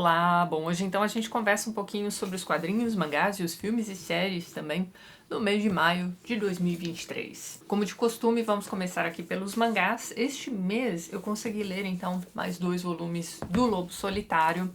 Olá! Bom, hoje então a gente conversa um pouquinho sobre os quadrinhos, mangás e os filmes e séries também do mês de maio de 2023. Como de costume, vamos começar aqui pelos mangás. Este mês eu consegui ler então mais 2 volumes do Lobo Solitário.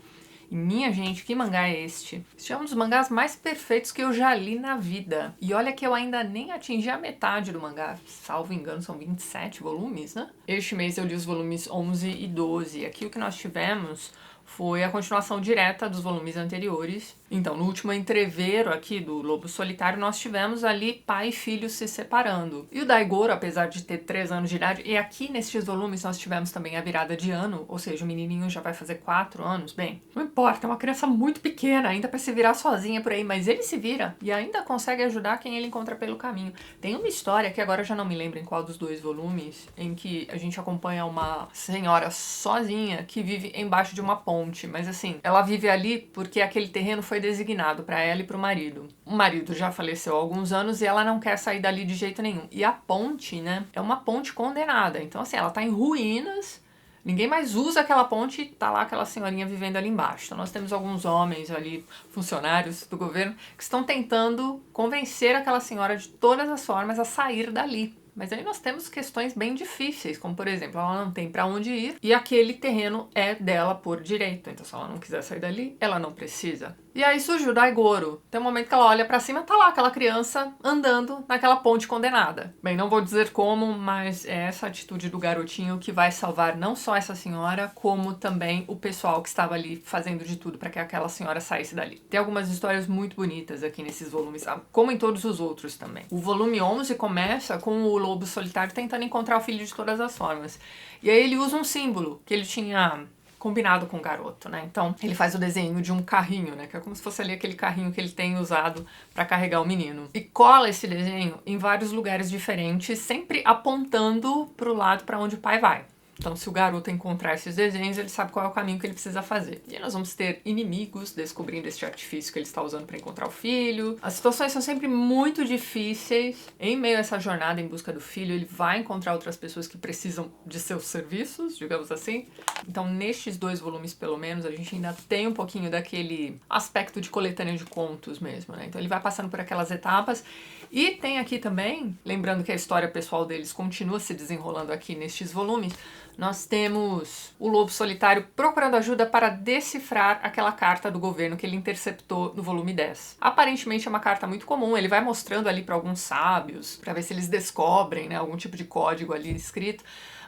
E minha gente, que mangá é este? Este é um dos mangás mais perfeitos que eu já li na vida. E olha que eu ainda nem atingi a metade do mangá. Salvo engano, são 27 volumes, né? Este mês eu li os volumes 11 e 12. Aqui o que nós tivemos foi a continuação direta dos volumes anteriores. Então, no último entreveiro aqui do Lobo Solitário, nós tivemos ali pai e filho se separando. E o Daigoro, apesar de ter 3 anos de idade, e aqui nestes volumes nós tivemos também a virada de ano, ou seja, o menininho já vai fazer 4 anos. Bem, não importa, é uma criança muito pequena, ainda para se virar sozinha por aí, mas ele se vira e ainda consegue ajudar quem ele encontra pelo caminho. Tem uma história, que agora eu já não me lembro em qual dos 2 volumes, em que a gente acompanha uma senhora sozinha que vive embaixo de uma ponte, mas assim, ela vive ali porque aquele terreno foi designado para ela e para o marido. O marido já faleceu há alguns anos e ela não quer sair dali de jeito nenhum. E a ponte, né, é uma ponte condenada. Então assim, ela tá em ruínas, ninguém mais usa aquela ponte e tá lá aquela senhorinha vivendo ali embaixo. Então nós temos alguns homens ali, funcionários do governo, que estão tentando convencer aquela senhora de todas as formas a sair dali. Mas aí nós temos questões bem difíceis, como por exemplo, ela não tem para onde ir e aquele terreno é dela por direito. Então se ela não quiser sair dali, ela não precisa. E aí surge o Daigoro. Tem um momento que ela olha pra cima, tá lá aquela criança andando naquela ponte condenada. Bem, não vou dizer como, mas é essa atitude do garotinho que vai salvar não só essa senhora, como também o pessoal que estava ali fazendo de tudo para que aquela senhora saísse dali. Tem algumas histórias muito bonitas aqui nesses volumes, como em todos os outros também. O volume 11 começa com o Lobo Solitário tentando encontrar o filho de todas as formas. E aí ele usa um símbolo que ele tinha combinado com o garoto, né? Então, ele faz o desenho de um carrinho, né? Que é como se fosse ali aquele carrinho que ele tem usado para carregar o menino. E cola esse desenho em vários lugares diferentes, sempre apontando pro lado para onde o pai vai. Então, se o garoto encontrar esses desenhos, ele sabe qual é o caminho que ele precisa fazer. E aí nós vamos ter inimigos descobrindo este artifício que ele está usando para encontrar o filho. As situações são sempre muito difíceis. Em meio a essa jornada em busca do filho, ele vai encontrar outras pessoas que precisam de seus serviços, digamos assim. Então, nestes 2 volumes, pelo menos, a gente ainda tem um pouquinho daquele aspecto de coletânea de contos mesmo, né? Então, ele vai passando por aquelas etapas. E tem aqui também, lembrando que a história pessoal deles continua se desenrolando aqui nestes volumes, nós temos o Lobo Solitário procurando ajuda para decifrar aquela carta do governo que ele interceptou no volume 10. Aparentemente é uma carta muito comum, ele vai mostrando ali para alguns sábios, para ver se eles descobrem, né, algum tipo de código ali escrito.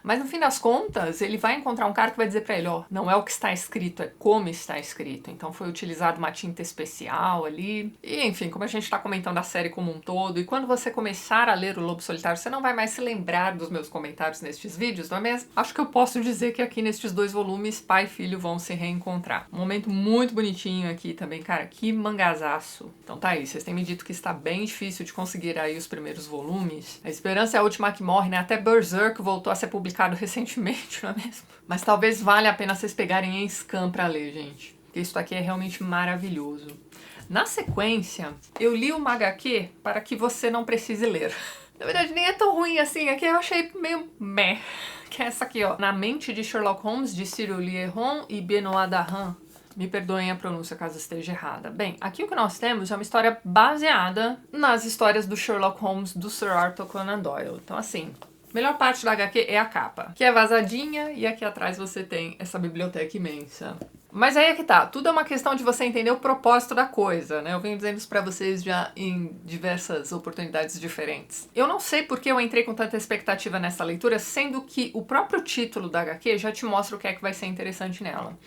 Mas no fim das contas, ele vai encontrar um cara que vai dizer pra ele, ó, não é o que está escrito, é como está escrito. Então foi utilizado uma tinta especial ali. E enfim, como a gente tá comentando a série como um todo, e quando você começar a ler o Lobo Solitário, você não vai mais se lembrar dos meus comentários nestes vídeos, não é mesmo? Acho que eu posso dizer que aqui nestes 2 volumes, pai e filho vão se reencontrar. Um momento muito bonitinho aqui também, cara, que mangazaço. Então tá aí, vocês têm me dito que está bem difícil de conseguir aí os primeiros volumes. A esperança é a última que morre, né? Até Berserk voltou a ser publicado recentemente, não é mesmo? Mas talvez valha a pena vocês pegarem em scan pra ler, gente. Porque isso aqui é realmente maravilhoso. Na sequência, eu li uma HQ para que você não precise ler. Na verdade, nem é tão ruim assim. Aqui eu achei meio meh. Que é essa aqui, ó. Na Mente de Sherlock Holmes, de Cyril Lieron e Benoît Dahan. Me perdoem a pronúncia caso esteja errada. Bem, aqui o que nós temos é uma história baseada nas histórias do Sherlock Holmes do Sir Arthur Conan Doyle. Então, assim, a melhor parte da HQ é a capa, que é vazadinha, e aqui atrás você tem essa biblioteca imensa. Mas aí é que tá, tudo é uma questão de você entender o propósito da coisa, né? Eu venho dizendo isso pra vocês já em diversas oportunidades diferentes. Eu não sei por que eu entrei com tanta expectativa nessa leitura, sendo que o próprio título da HQ já te mostra o que é que vai ser interessante nela.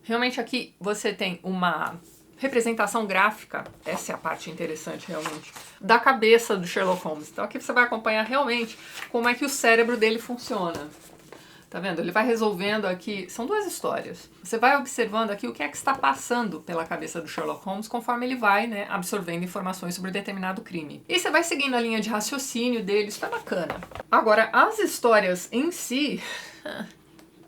Realmente aqui você tem uma representação gráfica, essa é a parte interessante realmente, da cabeça do Sherlock Holmes. Então aqui você vai acompanhar realmente como é que o cérebro dele funciona. Tá vendo? Ele vai resolvendo aqui, são 2 histórias. Você vai observando aqui o que é que está passando pela cabeça do Sherlock Holmes conforme ele vai, né, absorvendo informações sobre determinado crime. E você vai seguindo a linha de raciocínio dele, isso tá bacana. Agora, as histórias em si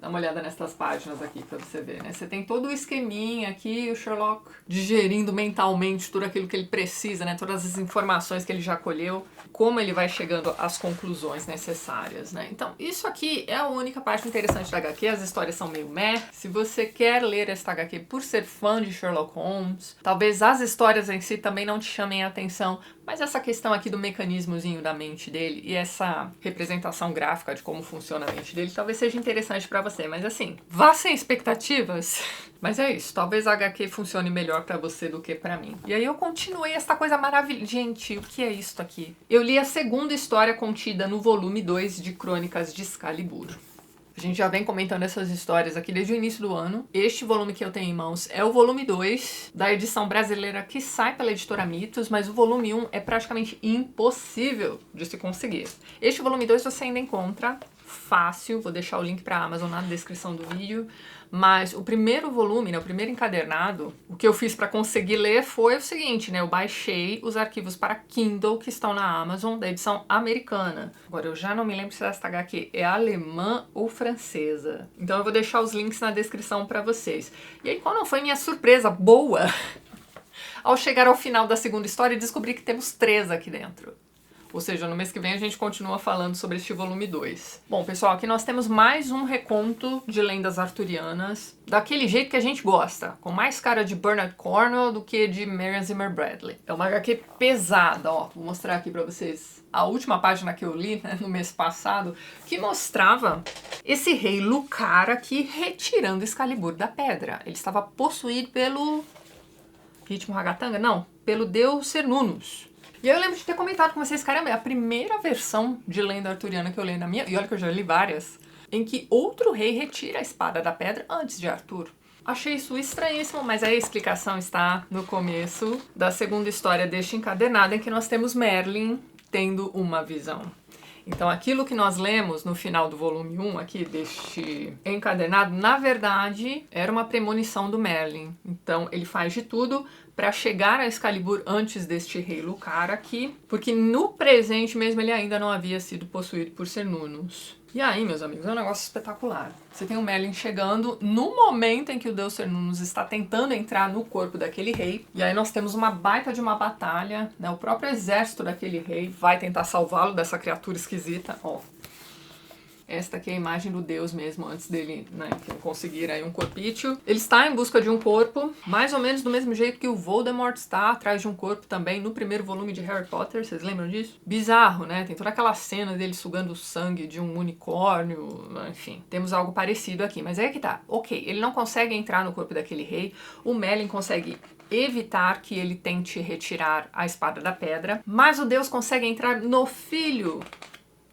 Dá uma olhada nessas páginas aqui pra você ver, né? Você tem todo o esqueminha aqui, o Sherlock digerindo mentalmente tudo aquilo que ele precisa, né? Todas as informações que ele já colheu, como ele vai chegando às conclusões necessárias, né? Então, isso aqui é a única parte interessante da HQ. As histórias são meio meh. Se você quer ler esta HQ por ser fã de Sherlock Holmes, talvez as histórias em si também não te chamem a atenção, mas essa questão aqui do mecanismozinho da mente dele e essa representação gráfica de como funciona a mente dele talvez seja interessante pra você. Mas assim, vá sem expectativas. Mas é isso, talvez a HQ funcione melhor pra você do que pra mim. E aí eu continuei essa coisa maravilhosa. Gente, o que é isso aqui? Eu li a segunda história contida no volume 2 de Crônicas de Excalibur. A gente já vem comentando essas histórias aqui desde o início do ano. Este volume que eu tenho em mãos é o volume 2 da edição brasileira que sai pela editora Mitos, mas o volume 1 é praticamente impossível de se conseguir. Este volume 2 você ainda encontra fácil, vou deixar o link para a Amazon na descrição do vídeo, mas o primeiro volume, né, o primeiro encadernado, o que eu fiz para conseguir ler foi o seguinte, né, eu baixei os arquivos para Kindle que estão na Amazon da edição americana. Agora eu já não me lembro se essa HQ é alemã ou francesa, então eu vou deixar os links na descrição para vocês. E aí qual não foi minha surpresa boa ao chegar ao final da segunda história e descobrir que temos 3 aqui dentro. Ou seja, no mês que vem a gente continua falando sobre este volume 2. Bom, pessoal, aqui nós temos mais um reconto de lendas arturianas, daquele jeito que a gente gosta, com mais cara de Bernard Cornwell do que de Marion Zimmer Bradley. É uma HQ pesada, ó, vou mostrar aqui pra vocês a última página que eu li, né, no mês passado, que mostrava esse rei Lucara aqui retirando Excalibur da pedra. Ele estava possuído pelo Ritmo Ragatanga? Não, pelo deus Cernunnos. E eu lembro de ter comentado com vocês, caramba, é a primeira versão de lenda arturiana que eu leio na minha... E olha que eu já li várias. Em que outro rei retira a espada da pedra antes de Arthur. Achei isso estranhíssimo, mas a explicação está no começo da segunda história deste encadernado, em que nós temos Merlin tendo uma visão. Então aquilo que nós lemos no final do volume 1 aqui deste encadernado, na verdade, era uma premonição do Merlin. Então ele faz de tudo para chegar a Excalibur antes deste rei Lucara aqui, porque no presente mesmo ele ainda não havia sido possuído por Cernunnos. E aí, meus amigos, é um negócio espetacular. Você tem o Merlin chegando no momento em que o deus Cernunnos está tentando entrar no corpo daquele rei. E aí nós temos uma baita de uma batalha, né? O próprio exército daquele rei vai tentar salvá-lo dessa criatura esquisita. Ó, esta aqui é a imagem do deus mesmo, antes dele, né, conseguir aí um corpício. Ele está em busca de um corpo, mais ou menos do mesmo jeito que o Voldemort está atrás de um corpo também no primeiro volume de Harry Potter, vocês lembram disso? Bizarro, né? Tem toda aquela cena dele sugando o sangue de um unicórnio, enfim. Temos algo parecido aqui, mas é que tá. Ok, ele não consegue entrar no corpo daquele rei, o Merlin consegue evitar que ele tente retirar a espada da pedra, mas o deus consegue entrar no filho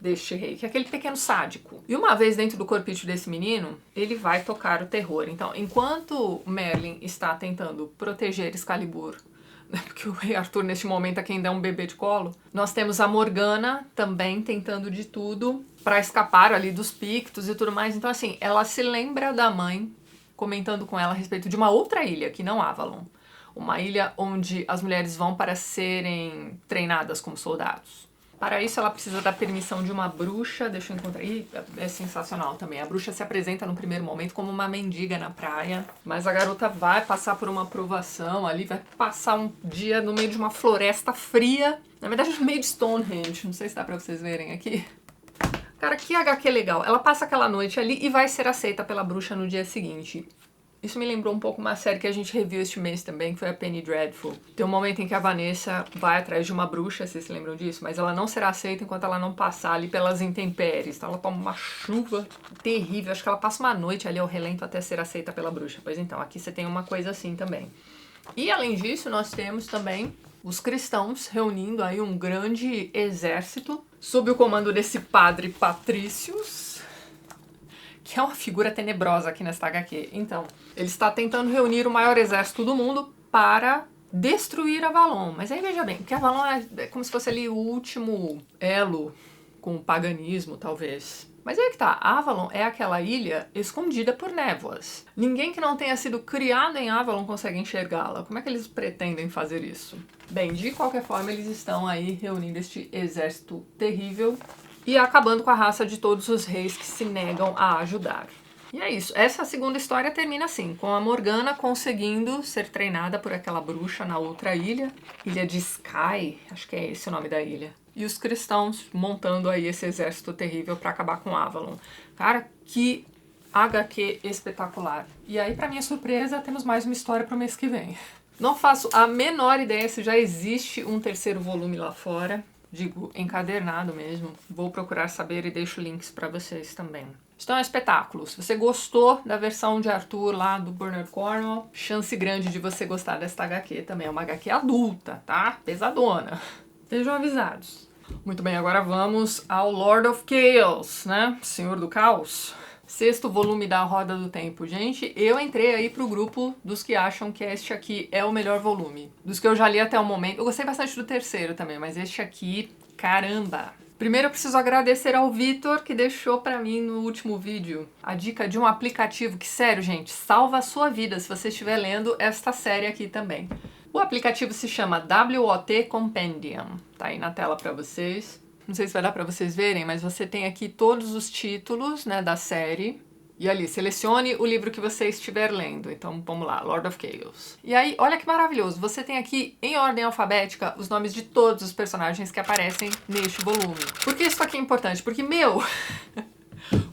deste rei, que é aquele pequeno sádico. E uma vez dentro do corpício desse menino, ele vai tocar o terror. Então, enquanto Merlin está tentando proteger Excalibur, né, porque o rei Arthur neste momento é quem dá um bebê de colo, nós temos a Morgana também tentando de tudo para escapar ali dos Pictos e tudo mais. Então, assim, ela se lembra da mãe comentando com ela a respeito de uma outra ilha, que não Avalon. Uma ilha onde as mulheres vão para serem treinadas como soldados. Para isso ela precisa da permissão de uma bruxa, deixa eu encontrar, é sensacional também. A bruxa se apresenta no primeiro momento como uma mendiga na praia, mas a garota vai passar por uma aprovação ali, vai passar um dia no meio de uma floresta fria, na verdade no meio de Stonehenge, não sei se dá pra vocês verem aqui. Cara, que HQ legal. Ela passa aquela noite ali e vai ser aceita pela bruxa no dia seguinte. Isso me lembrou um pouco uma série que a gente reviu este mês também, que foi a Penny Dreadful. Tem um momento em que a Vanessa vai atrás de uma bruxa, vocês se lembram disso? Mas ela não será aceita enquanto ela não passar ali pelas intempéries. Então ela toma uma chuva terrível, acho que ela passa uma noite ali ao relento até ser aceita pela bruxa. Pois então, aqui você tem uma coisa assim também. E além disso, nós temos também os cristãos reunindo aí um grande exército sob o comando desse padre Patrícios, que é uma figura tenebrosa aqui nesta HQ. Então, ele está tentando reunir o maior exército do mundo para destruir Avalon. Mas aí veja bem, que Avalon é como se fosse ali o último elo com o paganismo, talvez. Mas aí que tá, Avalon é aquela ilha escondida por névoas. Ninguém que não tenha sido criado em Avalon consegue enxergá-la. Como é que eles pretendem fazer isso? Bem, de qualquer forma, eles estão aí reunindo este exército terrível e acabando com a raça de todos os reis que se negam a ajudar. E é isso. Essa segunda história termina assim, com a Morgana conseguindo ser treinada por aquela bruxa na outra ilha. Ilha de Sky, acho que é esse o nome da ilha. E os cristãos montando aí esse exército terrível pra acabar com Avalon. Cara, que HQ espetacular. E aí, pra minha surpresa, temos mais uma história pro mês que vem. Não faço a menor ideia se já existe um terceiro volume lá fora. Digo, encadernado mesmo. Vou procurar saber e deixo links pra vocês também. Então é um espetáculo. Se você gostou da versão de Arthur lá do Bernard Cornwell, chance grande de você gostar desta HQ também. É uma HQ adulta, tá? Pesadona. Estejam avisados. Muito bem, agora vamos ao Lord of Chaos, né? Senhor do Caos. Sexto volume da Roda do Tempo. Gente, eu entrei aí pro grupo dos que acham que este aqui é o melhor volume. Dos que eu já li até o momento. Eu gostei bastante do terceiro também, mas este aqui, caramba! Primeiro eu preciso agradecer ao Vitor, que deixou pra mim no último vídeo a dica de um aplicativo que, sério, gente, salva a sua vida se você estiver lendo esta série aqui também. O aplicativo se chama WOT Compendium. Tá aí na tela pra vocês. Não sei se vai dar pra vocês verem, mas você tem aqui todos os títulos, né, da série. E ali, selecione o livro que você estiver lendo. Então, vamos lá, Lord of Chaos. E aí, olha que maravilhoso, você tem aqui, em ordem alfabética, os nomes de todos os personagens que aparecem neste volume. Por que isso aqui é importante? Porque, meu,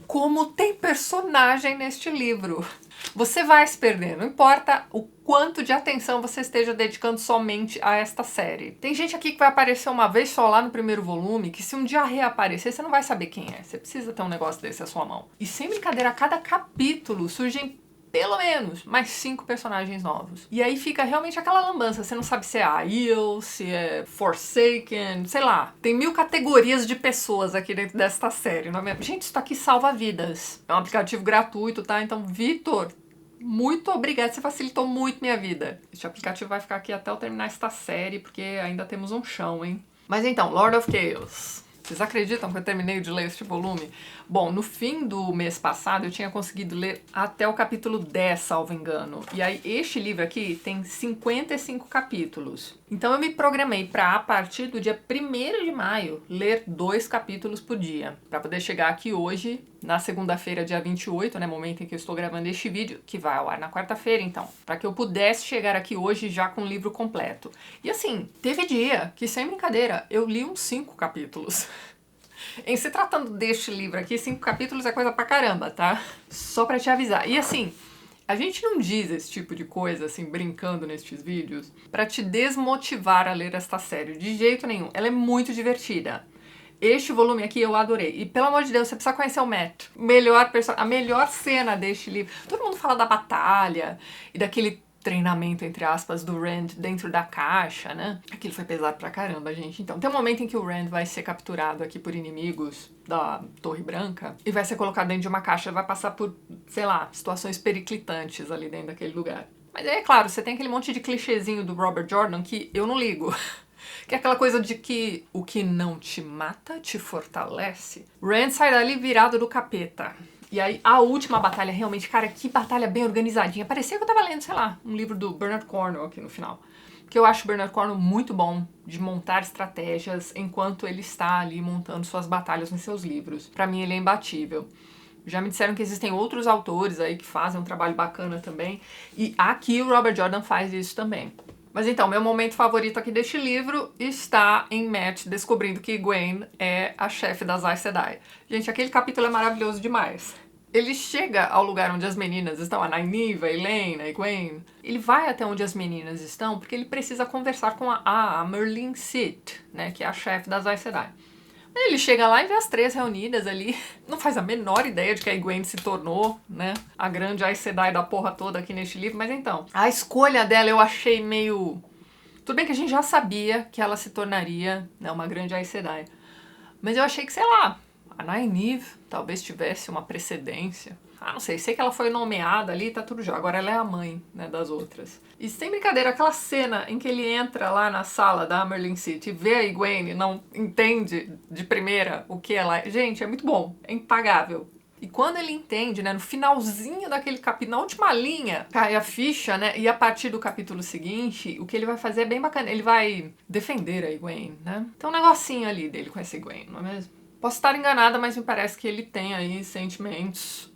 como tem personagem neste livro. Você vai se perder, não importa o quanto de atenção você esteja dedicando somente a esta série. Tem gente aqui que vai aparecer uma vez só lá no primeiro volume, que se um dia reaparecer, você não vai saber quem é. Você precisa ter um negócio desse à sua mão. E sem brincadeira, a cada capítulo surgem pelo menos mais 5 personagens novos. E aí fica realmente aquela lambança. Você não sabe se é Aiel, se é Forsaken, sei lá. Tem 1000 categorias de pessoas aqui dentro desta série, não é mesmo? Gente, isso aqui salva vidas. É um aplicativo gratuito, tá? Então, Vitor, muito obrigada, você facilitou muito minha vida. Este aplicativo vai ficar aqui até eu terminar esta série, porque ainda temos um chão, hein? Mas então, Lord of Chaos. Vocês acreditam que eu terminei de ler este volume? Bom, no fim do mês passado eu tinha conseguido ler até o capítulo 10, salvo engano. E aí este livro aqui tem 55 capítulos. Então eu me programei para, a partir do dia 1º de maio, ler 2 capítulos por dia. Para poder chegar aqui hoje, na segunda-feira, dia 28, né, momento em que eu estou gravando este vídeo, que vai ao ar na quarta-feira, então. Para que eu pudesse chegar aqui hoje já com o livro completo. E assim, teve dia que, sem brincadeira, eu li uns 5 capítulos. Em se tratando deste livro aqui, 5 capítulos é coisa pra caramba, tá? Só pra te avisar. E assim, a gente não diz esse tipo de coisa, assim, brincando nestes vídeos, pra te desmotivar a ler esta série. De jeito nenhum. Ela é muito divertida. Este volume aqui eu adorei. E pelo amor de Deus, você precisa conhecer o Matt. A melhor cena deste livro. Todo mundo fala da batalha e daquele treinamento, entre aspas, do Rand dentro da caixa, né? Aquilo foi pesado pra caramba, gente. Então, tem um momento em que o Rand vai ser capturado aqui por inimigos da Torre Branca e vai ser colocado dentro de uma caixa, vai passar por, sei lá, situações periclitantes ali dentro daquele lugar. Mas aí, é claro, você tem aquele monte de clichêzinho do Robert Jordan que eu não ligo. Que é aquela coisa de que o que não te mata te fortalece. Rand sai dali virado do capeta. E aí, a última batalha, realmente, cara, que batalha bem organizadinha. Parecia que eu tava lendo, sei lá, um livro do Bernard Cornwell aqui no final. Porque eu acho o Bernard Cornwell muito bom de montar estratégias enquanto ele está ali montando suas batalhas nos seus livros. Pra mim, ele é imbatível. Já me disseram que existem outros autores aí que fazem um trabalho bacana também. E aqui o Robert Jordan faz isso também. Mas então, meu momento favorito aqui deste livro está em Matt descobrindo que Egwene é a chefe das Aes Sedai. Gente, aquele capítulo é maravilhoso demais. Ele chega ao lugar onde as meninas estão, a Nynaeve, a Elaine, a Egwene. Ele vai até onde as meninas estão porque ele precisa conversar com a Merlin Sith, né, que é a chefe das Aes Sedai. Ele chega lá e vê as 3 reunidas ali. Não faz a menor ideia de que a Egwene se tornou, né, a grande Aes Sedai da porra toda aqui neste livro. Mas então, a escolha dela eu achei meio... Tudo bem que a gente já sabia que ela se tornaria, né, uma grande Aes Sedai. Mas eu achei que, sei lá, a Nynaeve talvez tivesse uma precedência. Ah, não sei, sei que ela foi nomeada ali, tá tudo já. Agora ela é a mãe, né, das outras. E sem brincadeira, aquela cena em que ele entra lá na sala da Merlin City e vê a Egwene, não entende de primeira o que ela é. Gente, é muito bom, é impagável. E quando ele entende, né, no finalzinho daquele capítulo, na última linha, cai a ficha, né, e a partir do capítulo seguinte, o que ele vai fazer é bem bacana. Ele vai defender a Egwene, né. Tem um negocinho ali dele com essa Egwene, não é mesmo? Posso estar enganada, mas me parece que ele tem aí sentimentos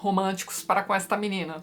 românticos para com esta menina,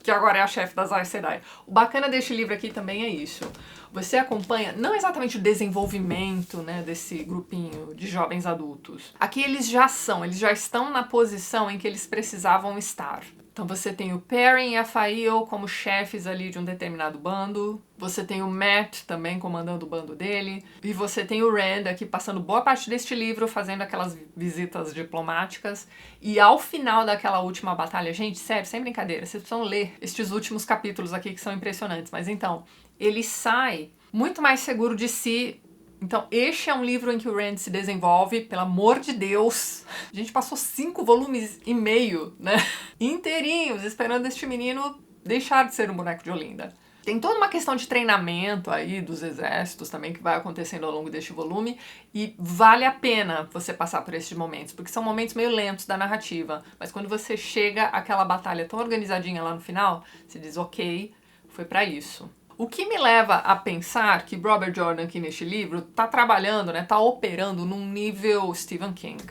que agora é a chefe das Aes Sedai. O bacana deste livro aqui também é isso. Você acompanha não exatamente o desenvolvimento, né, desse grupinho de jovens adultos. Aqui eles já estão na posição em que eles precisavam estar. Então você tem o Perrin e a Faile como chefes ali de um determinado bando. Você tem o Mat também comandando o bando dele. E você tem o Rand aqui passando boa parte deste livro, fazendo aquelas visitas diplomáticas. E ao final daquela última batalha, gente, sério, sem brincadeira, vocês precisam ler estes últimos capítulos aqui que são impressionantes. Mas então, ele sai muito mais seguro de si. Então, este é um livro em que o Rand se desenvolve, pelo amor de Deus. A gente passou 5 volumes e meio, né? Inteirinhos, esperando este menino deixar de ser um boneco de Olinda. Tem toda uma questão de treinamento aí dos exércitos também que vai acontecendo ao longo deste volume e vale a pena você passar por esses momentos, porque são momentos meio lentos da narrativa, mas quando você chega àquela batalha tão organizadinha lá no final, você diz, ok, foi pra isso. O que me leva a pensar que Robert Jordan aqui neste livro tá trabalhando, né, tá operando num nível Stephen King,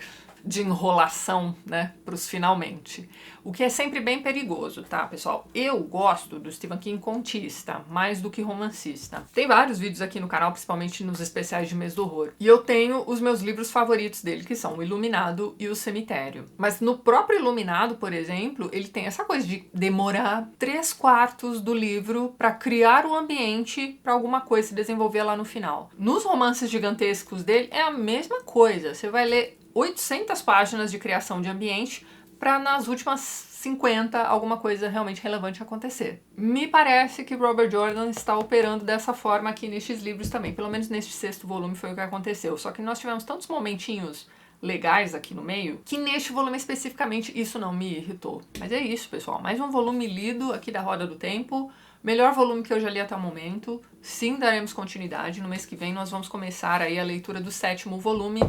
de enrolação, né, pros finalmente. O que é sempre bem perigoso, tá, pessoal? Eu gosto do Stephen King contista, mais do que romancista. Tem vários vídeos aqui no canal, principalmente nos especiais de mês do horror. E eu tenho os meus livros favoritos dele, que são O Iluminado e O Cemitério. Mas no próprio Iluminado, por exemplo, ele tem essa coisa de demorar 3/4 do livro para criar o ambiente para alguma coisa se desenvolver lá no final. Nos romances gigantescos dele é a mesma coisa. Você vai ler 800 páginas de criação de ambiente para nas últimas 50 alguma coisa realmente relevante acontecer. Me parece que Robert Jordan está operando dessa forma aqui nestes livros também, pelo menos neste 6º volume foi o que aconteceu, só que nós tivemos tantos momentinhos legais aqui no meio, que neste volume especificamente isso não me irritou. Mas é isso, pessoal, mais um volume lido aqui da Roda do Tempo, melhor volume que eu já li até o momento, sim, daremos continuidade, no mês que vem nós vamos começar aí a leitura do 7º volume,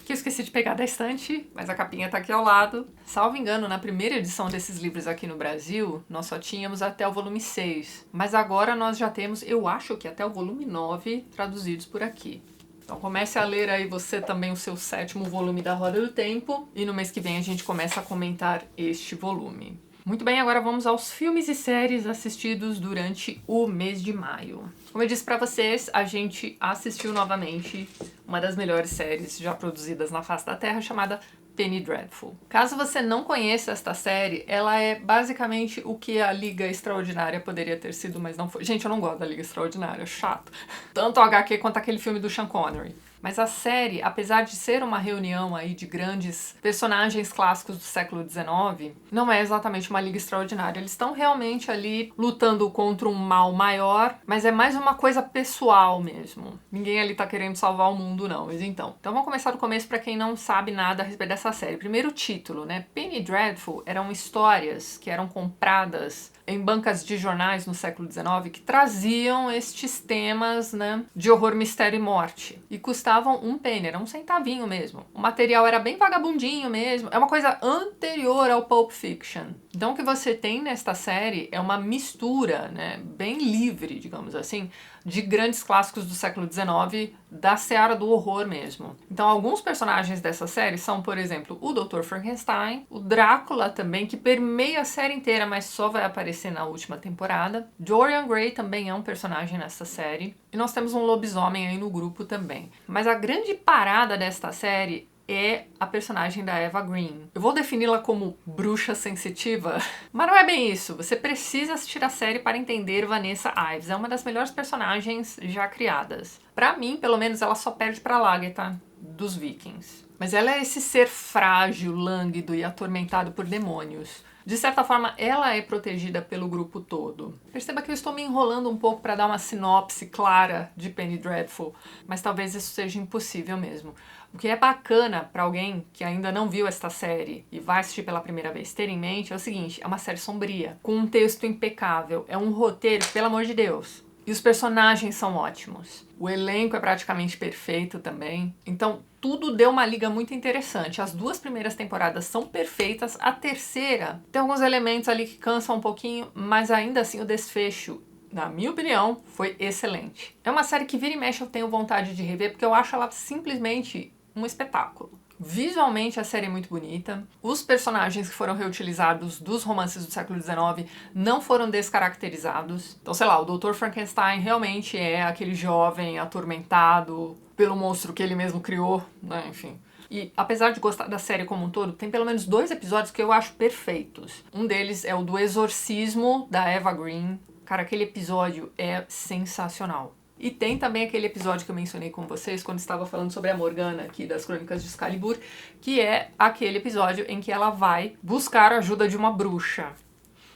que eu esqueci de pegar da estante, mas a capinha tá aqui ao lado. Salvo engano, na primeira edição desses livros aqui no Brasil, nós só tínhamos até o volume 6. Mas agora nós já temos, eu acho que até o volume 9 traduzidos por aqui. Então comece a ler aí você também o seu 7º volume da Roda do Tempo. E no mês que vem a gente começa a comentar este volume. Muito bem, agora vamos aos filmes e séries assistidos durante o mês de maio. Como eu disse pra vocês, a gente assistiu novamente uma das melhores séries já produzidas na face da Terra, chamada Penny Dreadful. Caso você não conheça esta série, ela é basicamente o que a Liga Extraordinária poderia ter sido, mas não foi. Gente, eu não gosto da Liga Extraordinária, é chato. Tanto o HQ quanto aquele filme do Sean Connery. Mas a série, apesar de ser uma reunião aí de grandes personagens clássicos do século XIX, não é exatamente uma Liga Extraordinária. Eles estão realmente ali lutando contra um mal maior, mas é mais uma coisa pessoal mesmo. Ninguém ali tá querendo salvar o mundo, não. Mas então vamos começar do começo para quem não sabe nada a respeito dessa série. Primeiro o título, né? Penny Dreadful eram histórias que eram compradas em bancas de jornais no século XIX que traziam estes temas, né, de horror, mistério e morte. E custavam um penny, era um centavinho mesmo. O material era bem vagabundinho mesmo, é uma coisa anterior ao Pulp Fiction. Então o que você tem nesta série é uma mistura, né, bem livre, digamos assim, de grandes clássicos do século XIX, da seara do horror mesmo. Então alguns personagens dessa série são, por exemplo, o Dr. Frankenstein, o Drácula também, que permeia a série inteira, mas só vai aparecer na última temporada. Dorian Gray também é um personagem nessa série. E nós temos um lobisomem aí no grupo também. Mas a grande parada desta série é a personagem da Eva Green. Eu vou defini-la como bruxa sensitiva, mas não é bem isso. Você precisa assistir a série para entender Vanessa Ives. É uma das melhores personagens já criadas. Pra mim, pelo menos, ela só perde pra Lagertha dos Vikings. Mas ela é esse ser frágil, lânguido e atormentado por demônios. De certa forma, ela é protegida pelo grupo todo. Perceba que eu estou me enrolando um pouco para dar uma sinopse clara de Penny Dreadful, mas talvez isso seja impossível mesmo. O que é bacana para alguém que ainda não viu esta série e vai assistir pela primeira vez ter em mente é o seguinte: é uma série sombria, com um texto impecável, é um roteiro, pelo amor de Deus. E os personagens são ótimos. O elenco é praticamente perfeito também. Então, tudo deu uma liga muito interessante. As 2 primeiras temporadas são perfeitas. A terceira tem alguns elementos ali que cansam um pouquinho, mas ainda assim o desfecho, na minha opinião, foi excelente. É uma série que vira e mexe eu tenho vontade de rever, porque eu acho ela simplesmente um espetáculo. Visualmente a série é muito bonita. Os personagens que foram reutilizados dos romances do século XIX não foram descaracterizados. Então, sei lá, o Dr. Frankenstein realmente é aquele jovem atormentado pelo monstro que ele mesmo criou, né? Enfim. E apesar de gostar da série como um todo, tem pelo menos 2 episódios que eu acho perfeitos. Um deles é o do exorcismo da Eva Green. Cara, aquele episódio é sensacional. E tem também aquele episódio que eu mencionei com vocês quando estava falando sobre a Morgana aqui das Crônicas de Excalibur, que é aquele episódio em que ela vai buscar a ajuda de uma bruxa.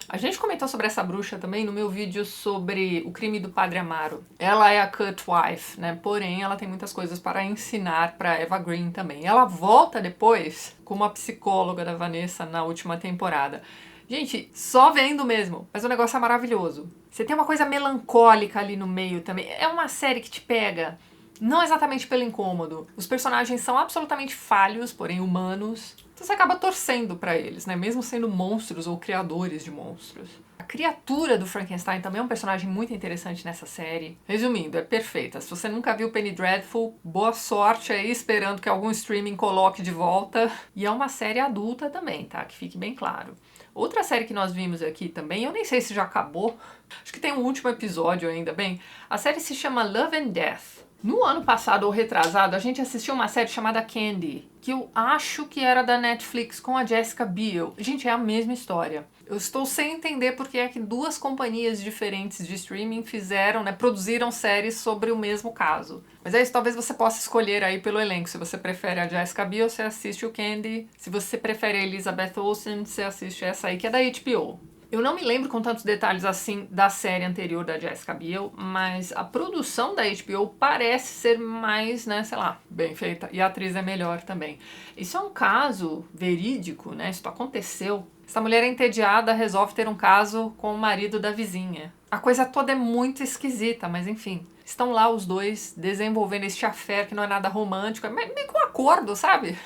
A gente comentou sobre essa bruxa também no meu vídeo sobre o crime do Padre Amaro. Ela é a Cut Wife, né? Porém, ela tem muitas coisas para ensinar para Eva Green também. Ela volta depois como a psicóloga da Vanessa na última temporada. Gente, só vendo mesmo, mas o negócio é maravilhoso. Você tem uma coisa melancólica ali no meio também. É uma série que te pega, não exatamente pelo incômodo. Os personagens são absolutamente falhos, porém humanos. Então você acaba torcendo pra eles, né? Mesmo sendo monstros ou criadores de monstros. A criatura do Frankenstein também é um personagem muito interessante nessa série. Resumindo, é perfeita. Se você nunca viu Penny Dreadful, boa sorte aí esperando que algum streaming coloque de volta. E é uma série adulta também, tá? Que fique bem claro. Outra série que nós vimos aqui também, eu nem sei se já acabou, acho que tem um último episódio ainda, bem, a série se chama Love and Death. No ano passado ou retrasado, a gente assistiu uma série chamada Candy, que eu acho que era da Netflix com a Jessica Biel. Gente, é a mesma história. Eu estou sem entender porque é que 2 companhias diferentes de streaming fizeram, né, produziram séries sobre o mesmo caso. Mas é isso, talvez você possa escolher aí pelo elenco. Se você prefere a Jessica Biel, você assiste o Candy. Se você prefere a Elizabeth Olsen, você assiste essa aí, que é da HBO. Eu não me lembro com tantos detalhes assim da série anterior da Jessica Biel, mas a produção da HBO parece ser mais, né, sei lá, bem feita. E a atriz é melhor também. Isso é um caso verídico, né? Isso aconteceu. Essa mulher entediada resolve ter um caso com o marido da vizinha. A coisa toda é muito esquisita, mas enfim. Estão lá os dois desenvolvendo este affair que não é nada romântico, é meio que um acordo, sabe?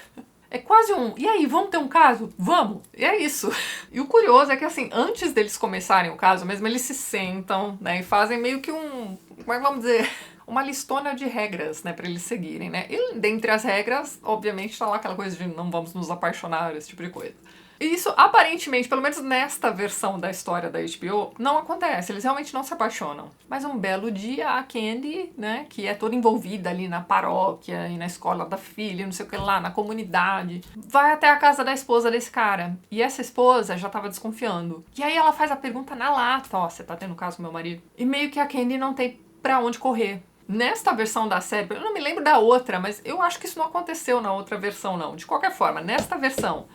É quase um, e aí, vamos ter um caso? Vamos! E é isso. E o curioso é que, assim, antes deles começarem o caso mesmo, eles se sentam, né, e fazem meio que como é que vamos dizer, uma listona de regras, né, pra eles seguirem, né. E dentre as regras, obviamente, tá lá aquela coisa de não vamos nos apaixonar, esse tipo de coisa. E isso, aparentemente, pelo menos nesta versão da história da HBO, não acontece. Eles realmente não se apaixonam. Mas um belo dia, a Candy, né, que é toda envolvida ali na paróquia e na escola da filha, não sei o que lá, na comunidade, vai até a casa da esposa desse cara. E essa esposa já tava desconfiando. E aí ela faz a pergunta na lata, ó, você tá tendo caso com meu marido? E meio que a Candy não tem pra onde correr. Nesta versão da série, eu não me lembro da outra, mas eu acho que isso não aconteceu na outra versão, não. De qualquer forma, nesta versão,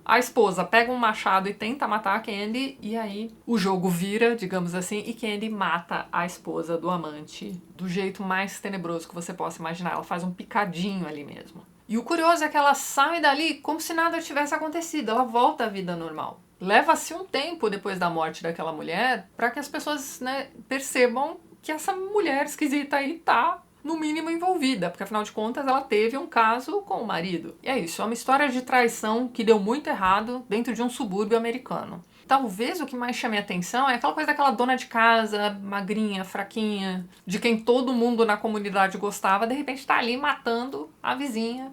a esposa pega um machado e tenta matar a Candy, e aí o jogo vira, digamos assim, e Candy mata a esposa do amante do jeito mais tenebroso que você possa imaginar. Ela faz um picadinho ali mesmo. E o curioso é que ela sai dali como se nada tivesse acontecido, ela volta à vida normal. Leva-se um tempo depois da morte daquela mulher para que as pessoas, né, percebam que essa mulher esquisita aí tá no mínimo envolvida, porque afinal de contas ela teve um caso com o marido. E é isso, é uma história de traição que deu muito errado dentro de um subúrbio americano. Talvez o que mais chame a atenção é aquela coisa daquela dona de casa, magrinha, fraquinha, de quem todo mundo na comunidade gostava, de repente tá ali matando a vizinha,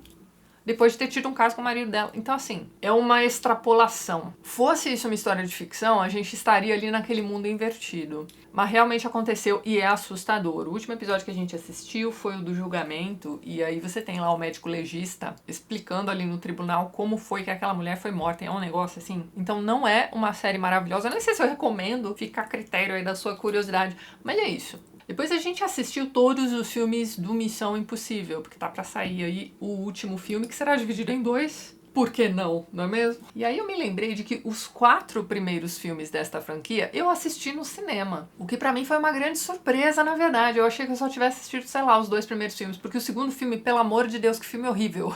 depois de ter tido um caso com o marido dela. Então, assim, é uma extrapolação. Fosse isso uma história de ficção, a gente estaria ali naquele mundo invertido. Mas realmente aconteceu e é assustador. O último episódio que a gente assistiu foi o do julgamento, e aí você tem lá o médico legista explicando ali no tribunal como foi que aquela mulher foi morta. É um negócio assim. Então não é uma série maravilhosa. Eu nem sei se eu recomendo, fica a critério aí da sua curiosidade. Mas é isso. Depois a gente assistiu todos os filmes do Missão Impossível, porque tá pra sair aí o último filme, que será dividido em 2. Por que não, não é mesmo? E aí eu me lembrei de que os 4 primeiros filmes desta franquia eu assisti no cinema. O que pra mim foi uma grande surpresa, na verdade. Eu achei que eu só tivesse assistido, sei lá, os 2 primeiros filmes, porque o segundo filme, pelo amor de Deus, que filme horrível.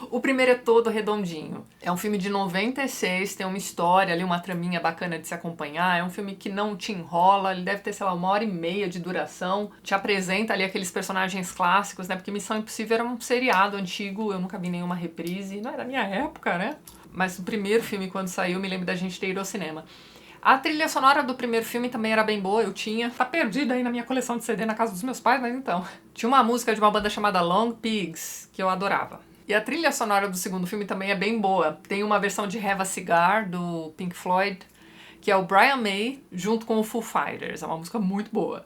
O primeiro é todo redondinho. É um filme de 96, tem uma história ali, uma traminha bacana de se acompanhar. É um filme que não te enrola, ele deve ter, sei lá, 1h30 de duração. Te apresenta ali aqueles personagens clássicos, né? Porque Missão Impossível era um seriado antigo, eu nunca vi nenhuma reprise. Não era da minha época, né? Mas o primeiro filme, quando saiu, me lembro da gente ter ido ao cinema. A trilha sonora do primeiro filme também era bem boa, eu tinha. Tá perdida aí na minha coleção de CD na casa dos meus pais, mas então. Tinha uma música de uma banda chamada Long Pigs, que eu adorava. E a trilha sonora do segundo filme também é bem boa. Tem uma versão de Have a Cigar, do Pink Floyd, que é o Brian May, junto com o Foo Fighters. É uma música muito boa.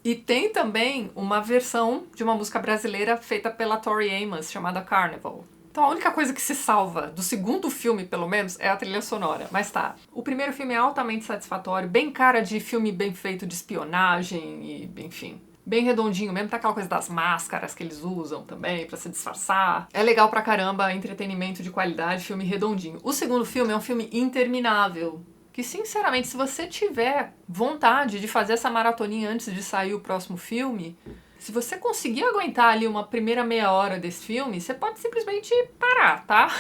E tem também uma versão de uma música brasileira feita pela Tori Amos, chamada Carnival. Então a única coisa que se salva do segundo filme, pelo menos, é a trilha sonora. Mas tá, o primeiro filme é altamente satisfatório, bem cara de filme bem feito de espionagem e, enfim, bem redondinho mesmo. Tá aquela coisa das máscaras que eles usam também pra se disfarçar. É legal pra caramba, entretenimento de qualidade, filme redondinho. O segundo filme é um filme interminável. Que, sinceramente, se você tiver vontade de fazer essa maratoninha antes de sair o próximo filme, se você conseguir aguentar ali uma primeira meia hora desse filme, você pode simplesmente parar, tá?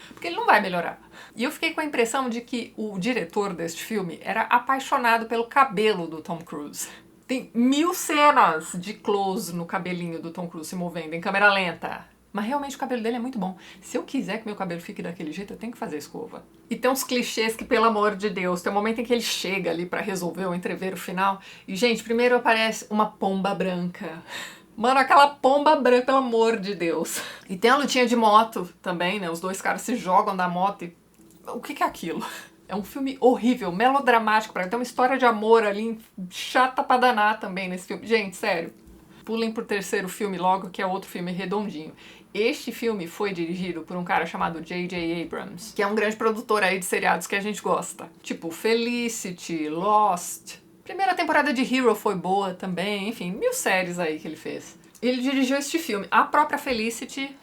Porque ele não vai melhorar. E eu fiquei com a impressão de que o diretor deste filme era apaixonado pelo cabelo do Tom Cruise. Tem 1000 cenas de close no cabelinho do Tom Cruise se movendo em câmera lenta. Mas realmente o cabelo dele é muito bom. Se eu quiser que meu cabelo fique daquele jeito, eu tenho que fazer escova. E tem uns clichês que, pelo amor de Deus, tem um momento em que ele chega ali pra resolver ou entrever o final. E, gente, primeiro aparece uma pomba branca. Mano, aquela pomba branca, pelo amor de Deus. E tem a lutinha de moto também, né? Os dois caras se jogam da moto e... O que é aquilo? É um filme horrível, melodramático. Tem uma história de amor ali, chata pra danar também nesse filme. Gente, sério. Pulem pro terceiro filme logo, que é outro filme redondinho. Este filme foi dirigido por um cara chamado J.J. Abrams, que é um grande produtor aí de seriados que a gente gosta. Tipo Felicity, Lost. Primeira temporada de Hero foi boa também, enfim, 1000 séries aí que ele fez. Ele dirigiu este filme. A própria Felicity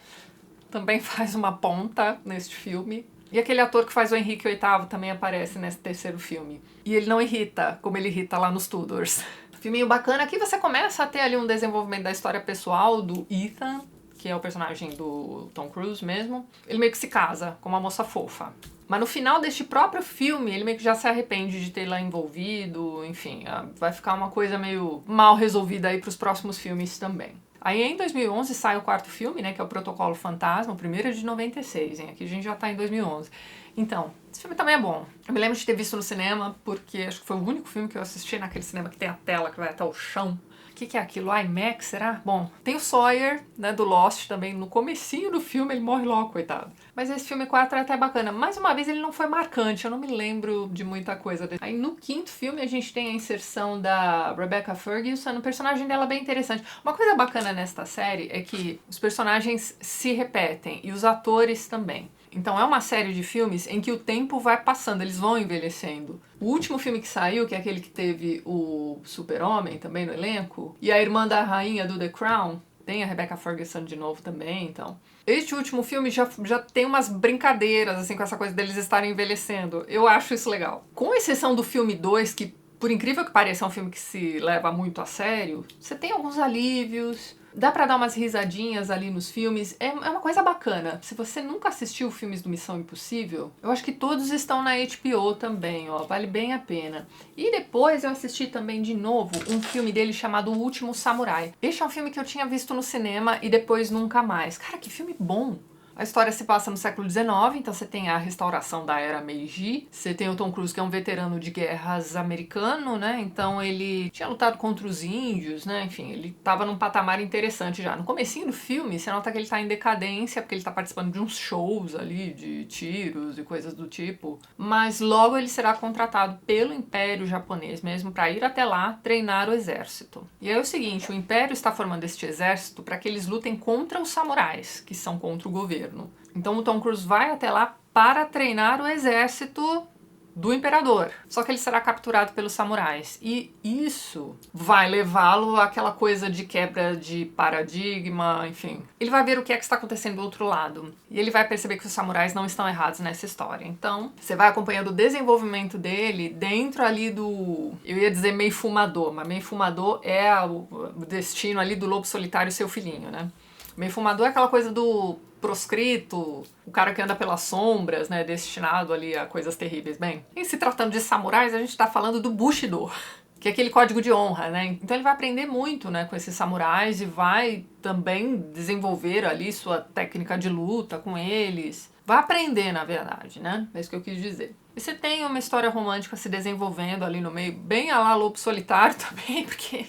também faz uma ponta neste filme. E aquele ator que faz o Henrique VIII também aparece nesse terceiro filme. E ele não irrita, como ele irrita lá nos Tudors. Filminho bacana, aqui você começa a ter ali um desenvolvimento da história pessoal do Ethan, que é o personagem do Tom Cruise mesmo. Ele meio que se casa com uma moça fofa. Mas no final deste próprio filme, ele meio que já se arrepende de ter lá envolvido, enfim, vai ficar uma coisa meio mal resolvida aí pros próximos filmes também. Aí em 2011 sai o quarto filme, né, que é o Protocolo Fantasma, o primeiro é de 96, hein? Aqui a gente já tá em 2011. Então, esse filme também é bom. Eu me lembro de ter visto no cinema, porque acho que foi o único filme que eu assisti naquele cinema que tem a tela que vai até o chão. O que é aquilo? IMAX, será? Bom, tem o Sawyer, né, do Lost também. No comecinho do filme ele morre logo, coitado. Mas esse filme 4 é até bacana. Mais uma vez ele não foi marcante, eu não me lembro de muita coisa dele. Aí no quinto filme a gente tem a inserção da Rebecca Ferguson, o personagem dela é bem interessante. Uma coisa bacana nesta série é que os personagens se repetem e os atores também. Então é uma série de filmes em que o tempo vai passando, eles vão envelhecendo. O último filme que saiu, que é aquele que teve o Super-Homem também no elenco, e a irmã da rainha do The Crown, tem a Rebecca Ferguson de novo também, então... Este último filme já tem umas brincadeiras, assim, com essa coisa deles estarem envelhecendo. Eu acho isso legal. Com exceção do filme 2, que, por incrível que pareça, é um filme que se leva muito a sério, você tem alguns alívios... Dá pra dar umas risadinhas ali nos filmes, é uma coisa bacana. Se você nunca assistiu filmes do Missão Impossível, eu acho que todos estão na HBO também, ó, vale bem a pena. E depois eu assisti também de novo um filme dele chamado O Último Samurai. Este é um filme que eu tinha visto no cinema e depois nunca mais. Cara, que filme bom! A história se passa no século XIX, então você tem a restauração da era Meiji, você tem o Tom Cruise, que é um veterano de guerras americano, né, então ele tinha lutado contra os índios, né, enfim, ele estava num patamar interessante já. No comecinho do filme, você nota que ele está em decadência, porque ele está participando de uns shows ali, de tiros e coisas do tipo, mas logo ele será contratado pelo Império Japonês mesmo para ir até lá treinar o exército. E aí é o seguinte, o Império está formando este exército para que eles lutem contra os samurais, que são contra o governo. Então o Tom Cruise vai até lá para treinar o exército do imperador. Só que ele será capturado pelos samurais. E isso vai levá-lo àquela coisa de quebra de paradigma, enfim. Ele vai ver o que é que está acontecendo do outro lado. E ele vai perceber que os samurais não estão errados nessa história. Então, você vai acompanhando o desenvolvimento dele dentro ali do... Eu ia dizer meio fumador, mas meio fumador é o destino ali do lobo solitário e seu filhinho, né? Meio fumador é aquela coisa do proscrito, o cara que anda pelas sombras, né, destinado ali a coisas terríveis. Bem, em se tratando de samurais, a gente tá falando do Bushido, que é aquele código de honra, né? Então ele vai aprender muito, né, com esses samurais e vai também desenvolver ali sua técnica de luta com eles. Vai aprender, na verdade, né? É isso que eu quis dizer. E você tem uma história romântica se desenvolvendo ali no meio, bem a lá Lobo Solitário também, porque...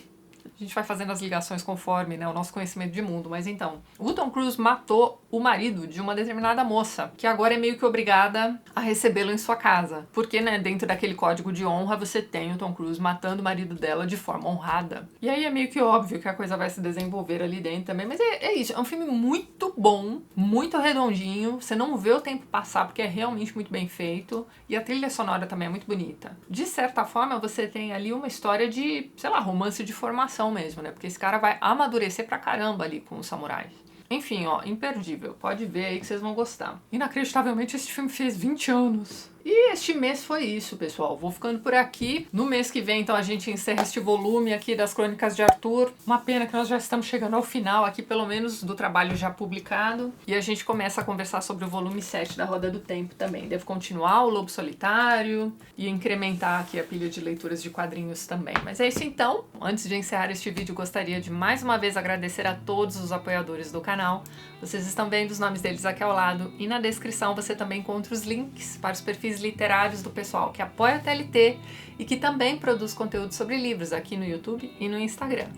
A gente vai fazendo as ligações conforme, né, o nosso conhecimento de mundo. Mas então, o Tom Cruise matou o marido de uma determinada moça, que agora é meio que obrigada a recebê-lo em sua casa. Porque, né, dentro daquele código de honra, você tem o Tom Cruise matando o marido dela de forma honrada. E aí é meio que óbvio que a coisa vai se desenvolver ali dentro também. Mas é isso, é um filme muito bom, muito redondinho. Você não vê o tempo passar porque é realmente muito bem feito. E a trilha sonora também é muito bonita. De certa forma, você tem ali uma história de, sei lá, romance de formação mesmo, né? Porque esse cara vai amadurecer pra caramba ali com os samurais. Enfim, ó, imperdível. Pode ver aí que vocês vão gostar. Inacreditavelmente, esse filme fez 20 anos. E este mês foi isso, pessoal. Vou ficando por aqui. No mês que vem, então, a gente encerra este volume aqui das Crônicas de Arthur. Uma pena que nós já estamos chegando ao final aqui, pelo menos, do trabalho já publicado. E a gente começa a conversar sobre o volume 7 da Roda do Tempo também. Devo continuar o Lobo Solitário e incrementar aqui a pilha de leituras de quadrinhos também. Mas é isso então. Antes de encerrar este vídeo, gostaria de mais uma vez agradecer a todos os apoiadores do canal. Vocês estão vendo os nomes deles aqui ao lado. E na descrição você também encontra os links para os perfis literários do pessoal que apoia a TLT e que também produz conteúdo sobre livros aqui no YouTube e no Instagram.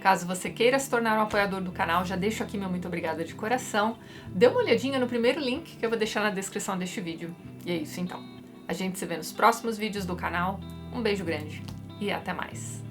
Caso você queira se tornar um apoiador do canal, já deixo aqui meu muito obrigada de coração. Dê uma olhadinha no primeiro link que eu vou deixar na descrição deste vídeo. E é isso então. A gente se vê nos próximos vídeos do canal. Um beijo grande e até mais.